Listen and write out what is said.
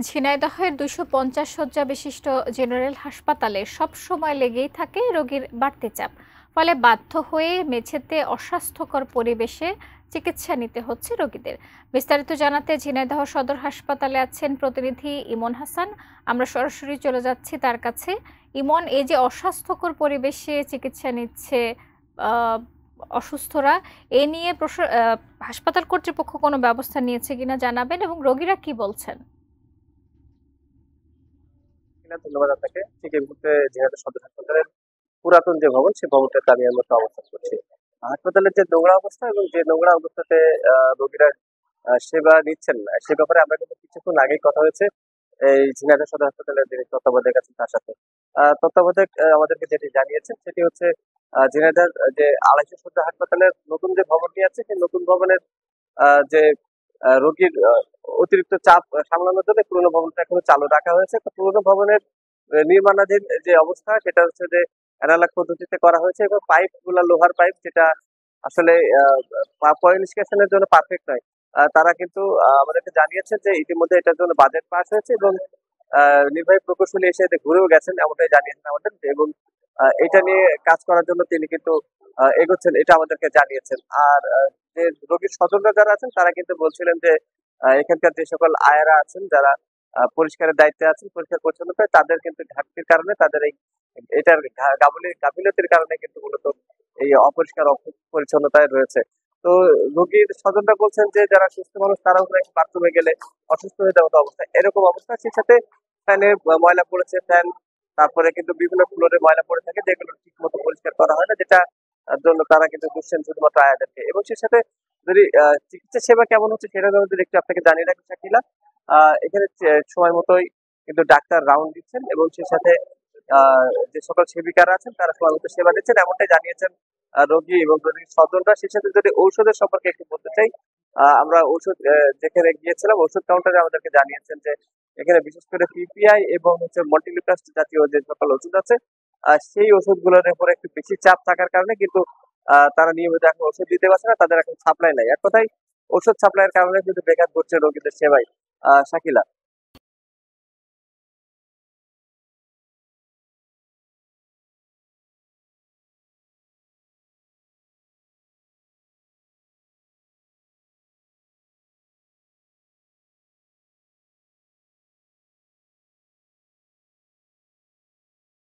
ঝিনাইদহের ২৫০ শয্যা বিশিষ্ট জেনারেল হাসপাতালে সবসময় লেগেই থাকে রোগীর বাড়তি চাপ। ফলে বাধ্য হয়ে মেঝেতে অস্বাস্থ্যকর পরিবেশে চিকিৎসা নিতে হচ্ছে রোগীদের। বিস্তারিত জানাতে ঝিনাইদহ সদর হাসপাতালে আছেন প্রতিনিধি ইমন হাসান। আমরা সরাসরি চলে যাচ্ছি তার কাছে। ইমন, এই যে অস্বাস্থ্যকর পরিবেশে চিকিৎসা নিচ্ছে আহ, অসুস্থরা, এ নিয়ে হাসপাতাল কর্তৃপক্ষ কোনো ব্যবস্থা নিয়েছে কিনা জানাবেন, এবং রোগীরা কি বলছেন? ধন্যবাদ আপনাকে। ঠিক এই মুহূর্তে ঝিনাইদহ সদর হাসপাতালের পুরাতন যে ভবন, সেই ভবনটাতে আমি মতো অবস্থান করছি। হাসপাতালের যে নোংরা অবস্থা এবং যে নোংরা অবস্থাতে রোগীরা সেবা নিচ্ছেন না, সে ব্যাপারে আমরা কিন্তু কিছুক্ষণ আগেই কথা হয়েছে এই ঝিনাইদহ সদর হাসপাতালের যিনি তত্ত্বাবধায়ক আছেন তার সাথে। তত্ত্বাবধায়ক আমাদেরকে যেটি জানিয়েছেন সেটি হচ্ছে ঝিনাইদহ যে ২৫০ শয্যা হাসপাতালের নতুন যে ভবনটি আছে, সেই নতুন ভবনের যে রোগীর অতিরিক্ত চাপ সামলানোর জন্য পুরোনো ভবনটা এখনো চালু রাখা হয়েছে। তো পুরোনো ভবনের নির্মাণাধীন যে অবস্থা, সেটা হচ্ছে যে অ্যানালগ পদ্ধতিতে করা হয়েছে এবং পাইপ গুলা লোহার পাইপ, যেটা আসলে পয় নিষ্কাশনের জন্য পারফেক্ট নয়। তারা কিন্তু আমাদেরকে জানিয়েছেন যে ইতিমধ্যে এটার জন্য বাজেট পাস হয়েছে এবং নির্বাহী প্রকৌশলী এসে এতে ঘুরেও গেছেন, এমনটাই জানিয়েছেন আমাদের। এবং এটা নিয়ে কাজ করার জন্য তিনি কিন্তু এগোচ্ছেন, এটা আমাদেরকে জানিয়েছেন। আর যে রোগীর স্বজনরা যারা আছেন তারা কিন্তু বলছিলেন যে এখানকার যে সকল আয়ারা আছেন, যারা পরিষ্কারের দায়িত্বে আছেন, পরিষ্কার পরিচ্ছন্নতায়, তাদের কিন্তু ঘাটতির কারণে, তাদের এই এটার গাফিলতির কারণে কিন্তু মূলত এই অপরিষ্কার পরিচ্ছন্নতায় রয়েছে। তো রোগীর স্বজনরা বলছেন যে যারা সুস্থ মানুষ তারাও নাকি বাথরুমে গেলে অসুস্থ হয়ে যাওয়ার মতো অবস্থা, এরকম অবস্থা। সেই সাথে ফ্যানে ময়লা পড়েছে, ফ্যান, তারপরে কিন্তু বিভিন্ন ফ্লোরে ময়লা পড়ে থাকে, যেগুলো ঠিক মতো পরিষ্কার করা হয় না, যেটা জন্য তারা কিন্তু দুষছেন শুধুমাত্র আয়াদেরকে। এবং সেই সাথে যদি চিকিৎসা সেবা কেমন হচ্ছে সেটা যদি একটু আপনাকে জানিয়ে রাখি শাকিলা, এখানে সময় মতোই কিন্তু ডাক্তার রাউন্ড দিচ্ছেন এবং সেই সাথে যে সকল সেবিকারা আছেন তারা সময় মতো সেবা দিচ্ছেন, এমনটাই জানিয়েছেন রোগী এবং রোগীর স্বজনরা। সেই সাথে যদি ঔষধের সম্পর্কে একটু বলতে চাই, আমরা ঔষধ যেখানে গিয়েছিলাম, ওষুধ কাউন্টারে আমাদেরকে জানিয়েছেন যে এখানে বিশেষ করে পিপিআই এবং হচ্ছে মল্টিলিপ্লাস্ট জাতীয় যে সকল ওষুধ আছে, সেই ওষুধগুলোর উপর একটু বেশি চাপ থাকার কারণে কিন্তু তারা নিয়মিত এখন ওষুধ দিতে পারছে না, তাদের এখন সাপ্লাই নাই। এক কথায় ওষুধ সাপ্লাইয়ের কারণে কিন্তু বেঘাত ঘটছে রোগীদের সেবায়। শাকিলা।